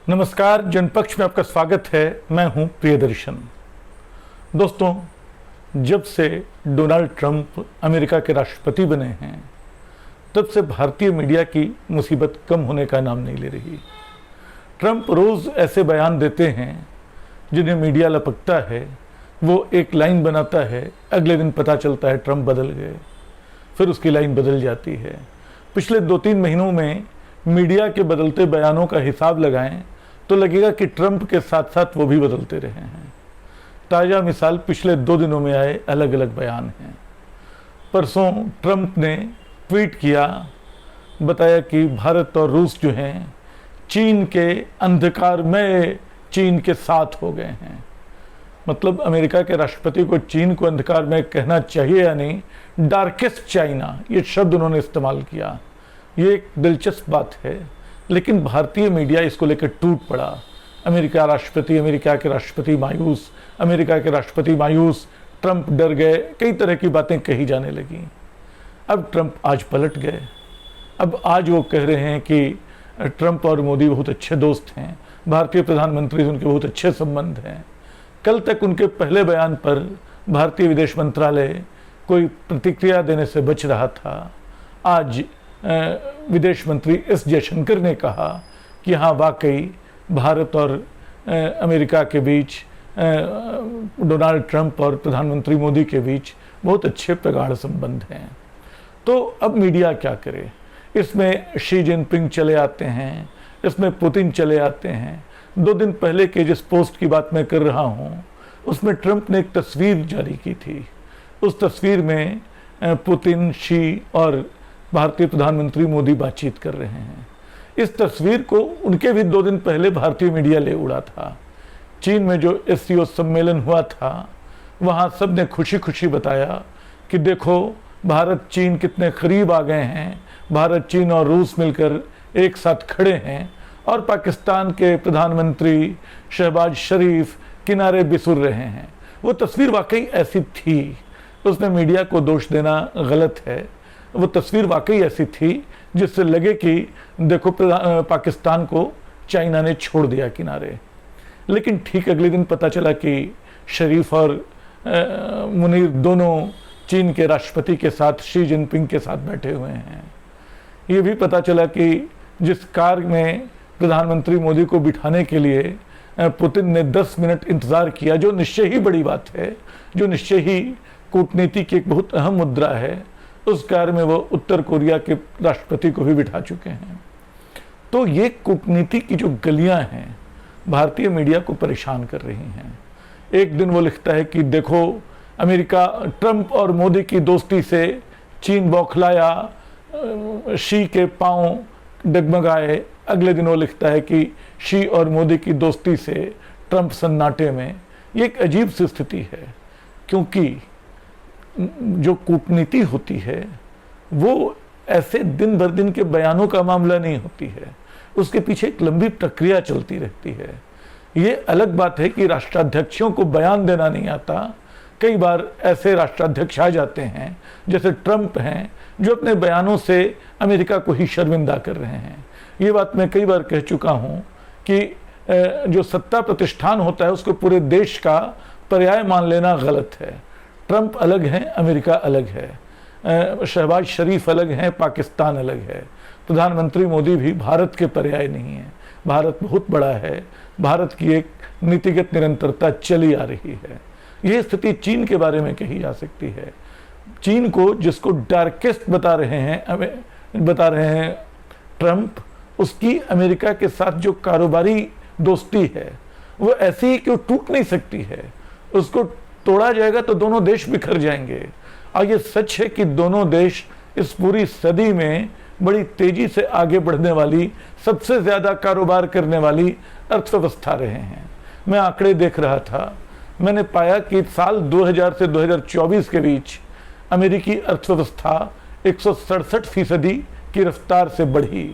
नमस्कार, जनपक्ष में आपका स्वागत है। मैं हूं प्रियदर्शन। दोस्तों, जब से डोनाल्ड ट्रंप अमेरिका के राष्ट्रपति बने हैं तब से भारतीय मीडिया की मुसीबत कम होने का नाम नहीं ले रही। ट्रंप रोज़ ऐसे बयान देते हैं जिन्हें मीडिया लपकता है, वो एक लाइन बनाता है, अगले दिन पता चलता है ट्रंप बदल गए, फिर उसकी लाइन बदल जाती है। पिछले 2-3 महीनों में मीडिया के बदलते बयानों का हिसाब लगाएं तो लगेगा कि ट्रंप के साथ साथ वो भी बदलते रहे हैं। ताज़ा मिसाल पिछले 2 दिनों में आए अलग अलग बयान हैं। परसों ट्रंप ने ट्वीट किया, बताया कि भारत और रूस जो हैं चीन के अंधकार में चीन के साथ हो गए हैं। मतलब अमेरिका के राष्ट्रपति को चीन को अंधकार में कहना चाहिए या नहीं, डार्केस्ट चाइना, ये शब्द उन्होंने इस्तेमाल किया। ये एक दिलचस्प बात है, लेकिन भारतीय मीडिया इसको लेकर टूट पड़ा। अमेरिका के राष्ट्रपति मायूस, अमेरिका के राष्ट्रपति मायूस, ट्रंप डर गए, कई तरह की बातें कही जाने लगी। अब ट्रंप आज पलट गए। अब आज वो कह रहे हैं कि ट्रंप और मोदी बहुत अच्छे दोस्त हैं, भारतीय प्रधानमंत्री से उनके बहुत अच्छे संबंध हैं। कल तक उनके पहले बयान पर भारतीय विदेश मंत्रालय कोई प्रतिक्रिया देने से बच रहा था। आज विदेश मंत्री एस जयशंकर ने कहा कि हाँ, वाकई भारत और अमेरिका के बीच, डोनाल्ड ट्रंप और प्रधानमंत्री मोदी के बीच बहुत अच्छे प्रगाढ़ संबंध हैं। तो अब मीडिया क्या करे? इसमें शी जिनपिंग चले आते हैं, इसमें पुतिन चले आते हैं। 2 दिन पहले के जिस पोस्ट की बात मैं कर रहा हूँ उसमें ट्रंप ने एक तस्वीर जारी की थी। उस तस्वीर में पुतिन, शी और भारतीय प्रधानमंत्री मोदी बातचीत कर रहे हैं। इस तस्वीर को उनके भी 2 दिन पहले भारतीय मीडिया ले उड़ा था। चीन में जो एससीओ सम्मेलन हुआ था वहाँ सब ने खुशी खुशी बताया कि देखो भारत चीन कितने करीब आ गए हैं, भारत चीन और रूस मिलकर एक साथ खड़े हैं, और पाकिस्तान के प्रधानमंत्री शहबाज शरीफ किनारे बिसुर रहे हैं। वो तस्वीर वाकई ऐसी थी, उसमें मीडिया को दोष देना गलत है। वो तस्वीर वाकई ऐसी थी जिससे लगे कि देखो पाकिस्तान को चाइना ने छोड़ दिया किनारे। लेकिन ठीक अगले दिन पता चला कि शरीफ और मुनीर दोनों चीन के राष्ट्रपति के साथ, शी जिनपिंग के साथ बैठे हुए हैं। ये भी पता चला कि जिस कार में प्रधानमंत्री मोदी को बिठाने के लिए पुतिन ने 10 मिनट इंतज़ार किया, जो निश्चय ही बड़ी बात है, जो निश्चय ही कूटनीति की एक बहुत अहम मुद्रा है, उस कार में वो उत्तर कोरिया के राष्ट्रपति को भी बिठा चुके हैं। तो ये कूटनीति की जो गलियां हैं भारतीय मीडिया को परेशान कर रही हैं। एक दिन वो लिखता है कि देखो अमेरिका, ट्रंप और मोदी की दोस्ती से चीन बौखलाया, शी के पांव डगमगाए। अगले दिन वो लिखता है कि शी और मोदी की दोस्ती से ट्रंप सन्नाटे में। ये एक अजीब सी स्थिति है, क्योंकि जो कूटनीति होती है वो ऐसे दिन भर दिन के बयानों का मामला नहीं होती है, उसके पीछे एक लंबी प्रक्रिया चलती रहती है। ये अलग बात है कि राष्ट्राध्यक्षों को बयान देना नहीं आता। कई बार ऐसे राष्ट्राध्यक्ष आ जाते हैं जैसे ट्रंप हैं, जो अपने बयानों से अमेरिका को ही शर्मिंदा कर रहे हैं। ये बात मैं कई बार कह चुका हूँ कि जो सत्ता प्रतिष्ठान होता है उसको पूरे देश का पर्याय मान लेना गलत है। ट्रंप अलग हैं, अमेरिका अलग है, शहबाज शरीफ अलग हैं, पाकिस्तान अलग है। प्रधानमंत्री मोदी भी भारत के पर्याय नहीं है। भारत बहुत बड़ा है, भारत की एक नीतिगत निरंतरता चली आ रही है। यह स्थिति चीन के बारे में कही जा सकती है। चीन को जिसको डार्केस्ट बता रहे हैं ट्रंप, उसकी अमेरिका के साथ जो कारोबारी दोस्ती है वो ऐसी ही क्यों टूट नहीं सकती है। उसको तोड़ा जाएगा तो दोनों देश बिखर जाएंगे। और ये सच है कि दोनों देश इस पूरी सदी में बड़ी तेजी से आगे बढ़ने वाली, सबसे ज्यादा कारोबार करने वाली अर्थव्यवस्था रहे हैं। मैं आंकड़े देख रहा था, मैंने पाया कि साल 2000 से 2024 के बीच अमेरिकी अर्थव्यवस्था 167% की रफ्तार से बढ़ी,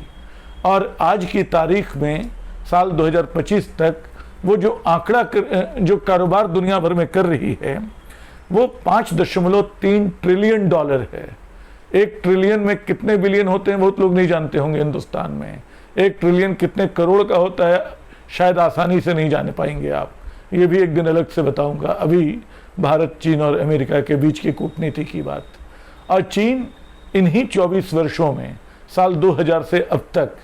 और आज की तारीख में साल 2025 तक वो जो आंकड़ा जो कारोबार दुनिया भर में कर रही है वो $5.3 ट्रिलियन है। 1 ट्रिलियन में कितने बिलियन होते हैं बहुत लोग नहीं जानते होंगे हिंदुस्तान में। 1 ट्रिलियन कितने करोड़ का होता है शायद आसानी से नहीं जाने पाएंगे आप, ये भी एक दिन अलग से बताऊंगा। अभी भारत, चीन और अमेरिका के बीच की कूटनीति की बात। और चीन इन्हीं 24 वर्षों में, साल 2000 से अब तक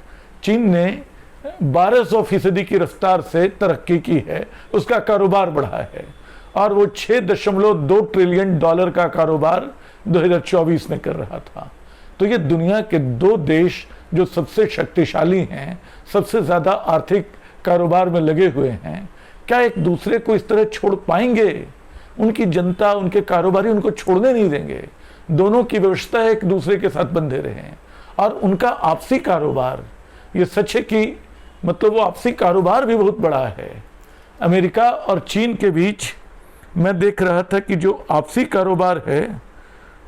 चीन ने 1200% की रफ्तार से तरक्की की है, उसका कारोबार बढ़ा है, और वो $6.2 ट्रिलियन का कारोबार 2024 में कर रहा था। तो ये दुनिया के दो देश जो सबसे शक्तिशाली हैं, सबसे ज़्यादा आर्थिक कारोबार में लगे हुए हैं, क्या एक दूसरे को इस तरह छोड़ पाएंगे? उनकी जनता, उनके कारोबारी उनको छोड़ने नहीं देंगे। दोनों की व्यवस्था है एक दूसरे के साथ बंधे रहें, और उनका आपसी कारोबार, ये सच है कि मतलब वो आपसी कारोबार भी बहुत बड़ा है। अमेरिका और चीन के बीच मैं देख रहा था कि जो आपसी कारोबार है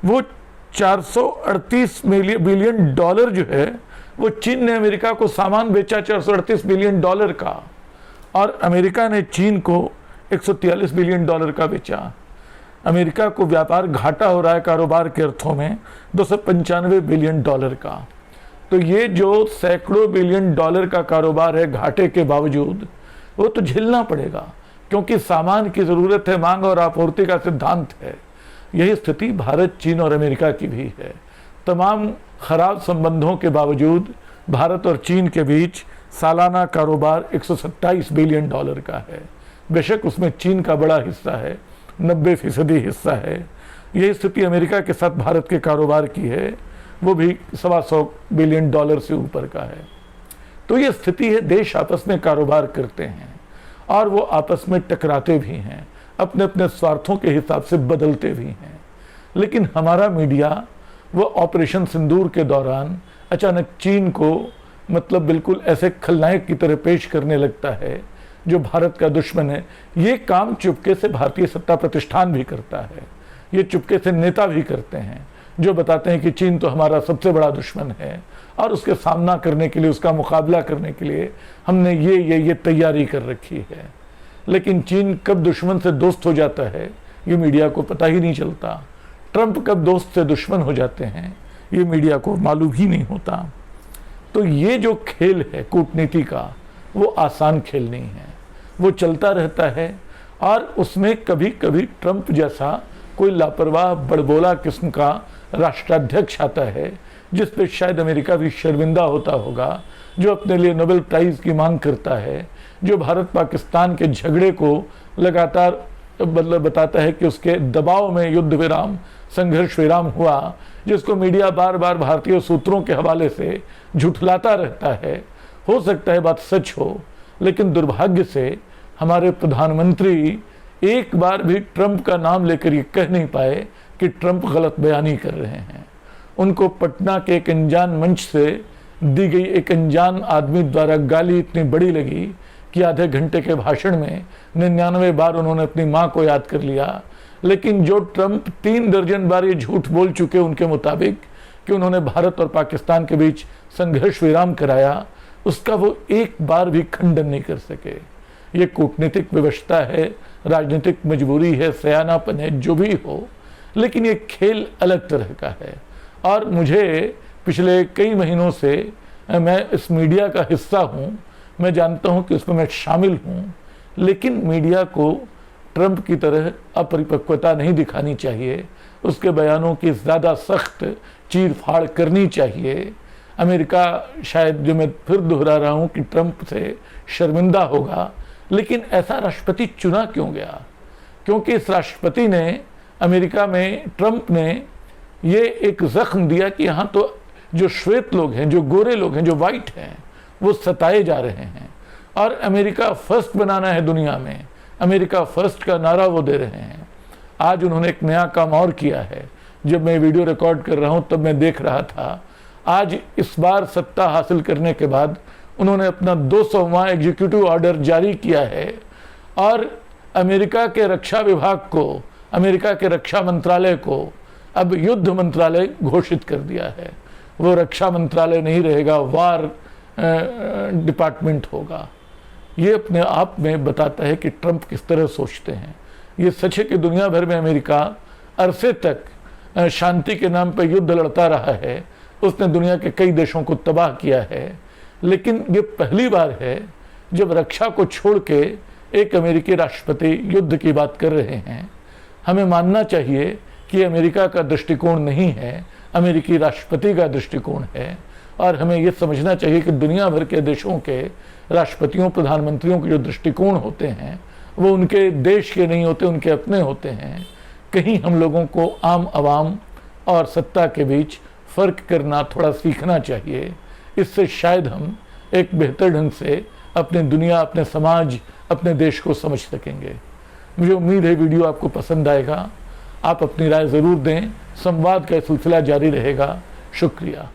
वो 438 बिलियन डॉलर जो है, वो चीन ने अमेरिका को सामान बेचा 438 बिलियन डॉलर का, और अमेरिका ने चीन को 143 बिलियन डॉलर का बेचा। अमेरिका को व्यापार घाटा हो रहा है कारोबार के अर्थों में 295 बिलियन डॉलर का। तो ये जो सैकड़ों बिलियन डॉलर का कारोबार है घाटे के बावजूद, वो तो झेलना पड़ेगा, क्योंकि सामान की ज़रूरत है, मांग और आपूर्ति का सिद्धांत है। यही स्थिति भारत, चीन और अमेरिका की भी है। तमाम खराब संबंधों के बावजूद भारत और चीन के बीच सालाना कारोबार 127 बिलियन डॉलर का है। बेशक उसमें चीन का बड़ा हिस्सा है, 90% हिस्सा है। यही स्थिति अमेरिका के साथ भारत के कारोबार की है, वो भी 125 बिलियन डॉलर से ऊपर का है। तो ये स्थिति है, देश आपस में कारोबार करते हैं और वो आपस में टकराते भी हैं, अपने अपने स्वार्थों के हिसाब से बदलते भी हैं। लेकिन हमारा मीडिया वो ऑपरेशन सिंदूर के दौरान अचानक चीन को मतलब बिल्कुल ऐसे खलनायक की तरह पेश करने लगता है जो भारत का दुश्मन है। ये काम चुपके से भारतीय सत्ता प्रतिष्ठान भी करता है, ये चुपके से नेता भी करते हैं, जो बताते हैं कि चीन तो हमारा सबसे बड़ा दुश्मन है और उसके सामना करने के लिए, उसका मुकाबला करने के लिए हमने ये तैयारी कर रखी है। लेकिन चीन कब दुश्मन से दोस्त हो जाता है ये मीडिया को पता ही नहीं चलता। ट्रंप कब दोस्त से दुश्मन हो जाते हैं ये मीडिया को मालूम ही नहीं होता। तो ये जो खेल है कूटनीति का, वो आसान खेल नहीं है, वो चलता रहता है। और उसमें कभी कभी ट्रंप जैसा कोई लापरवाह बड़बोला किस्म का राष्ट्राध्यक्ष आता है, जिस पे शायद अमेरिका भी शर्मिंदा होता होगा, जो अपने लिए नोबेल प्राइज़ की मांग करता है, जो भारत पाकिस्तान के झगड़े को लगातार बताता है कि उसके दबाव में युद्ध विराम, संघर्ष विराम हुआ, जिसको मीडिया बार बार भारतीय सूत्रों के हवाले से झुठलाता रहता है। हो सकता है बात सच हो, लेकिन दुर्भाग्य से हमारे प्रधानमंत्री एक बार भी ट्रंप का नाम लेकर ये कह नहीं पाए कि ट्रंप गलत बयानी कर रहे हैं। उनको पटना के एक अनजान मंच से दी गई एक अनजान आदमी द्वारा गाली इतनी बड़ी लगी कि आधे घंटे के भाषण में 99 बार उन्होंने अपनी माँ को याद कर लिया। लेकिन जो ट्रंप 3 दर्जन बार ये झूठ बोल चुके उनके मुताबिक कि उन्होंने भारत और पाकिस्तान के बीच संघर्ष विराम कराया, उसका वो एक बार भी खंडन नहीं कर सके। ये कूटनीतिक व्यवस्था है, राजनीतिक मजबूरी है, सयानापन है, जो भी हो, लेकिन ये खेल अलग तरह का है। और मुझे पिछले कई महीनों से, मैं इस मीडिया का हिस्सा हूँ, मैं जानता हूँ कि उसमें मैं शामिल हूँ, लेकिन मीडिया को ट्रंप की तरह अपरिपक्वता नहीं दिखानी चाहिए, उसके बयानों की ज़्यादा सख्त चीर फाड़ करनी चाहिए। अमेरिका शायद, जो मैं फिर दोहरा रहा हूँ, कि ट्रंप से शर्मिंदा होगा, लेकिन ऐसा राष्ट्रपति चुना क्यों गया? क्योंकि इस राष्ट्रपति ने, अमेरिका में ट्रंप ने ये एक जख्म दिया कि यहाँ तो जो श्वेत लोग हैं, जो गोरे लोग हैं, जो वाइट हैं, वो सताए जा रहे हैं। और अमेरिका फर्स्ट बनाना है दुनिया में, अमेरिका फर्स्ट का नारा वो दे रहे हैं। आज उन्होंने एक नया काम और किया है। जब मैं वीडियो रिकॉर्ड कर रहा हूँ तब मैं देख रहा था, आज इस बार सत्ता हासिल करने के बाद उन्होंने अपना 200वां एग्जीक्यूटिव ऑर्डर जारी किया है और अमेरिका के रक्षा विभाग को, अमेरिका के रक्षा मंत्रालय को अब युद्ध मंत्रालय घोषित कर दिया है। वो रक्षा मंत्रालय नहीं रहेगा, वार डिपार्टमेंट होगा। ये अपने आप में बताता है कि ट्रंप किस तरह सोचते हैं। ये सच है कि दुनिया भर में अमेरिका अरसे तक शांति के नाम पर युद्ध लड़ता रहा है, उसने दुनिया के कई देशों को तबाह किया है, लेकिन ये पहली बार है जब रक्षा को छोड़ के एक अमेरिकी राष्ट्रपति युद्ध की बात कर रहे हैं, हमें मानना चाहिए कि अमेरिका का दृष्टिकोण नहीं है, अमेरिकी राष्ट्रपति का दृष्टिकोण है। और हमें यह समझना चाहिए कि दुनिया भर के देशों के राष्ट्रपतियों, प्रधानमंत्रियों के जो दृष्टिकोण होते हैं वो उनके देश के नहीं होते, उनके अपने होते हैं। कहीं हम लोगों को आम आवाम और सत्ता के बीच फ़र्क करना थोड़ा सीखना चाहिए। इससे शायद हम एक बेहतर ढंग से अपनी दुनिया, अपने समाज, अपने देश को समझ सकेंगे। मुझे उम्मीद है वीडियो आपको पसंद आएगा। आप अपनी राय ज़रूर दें। संवाद का सिलसिला जारी रहेगा। शुक्रिया।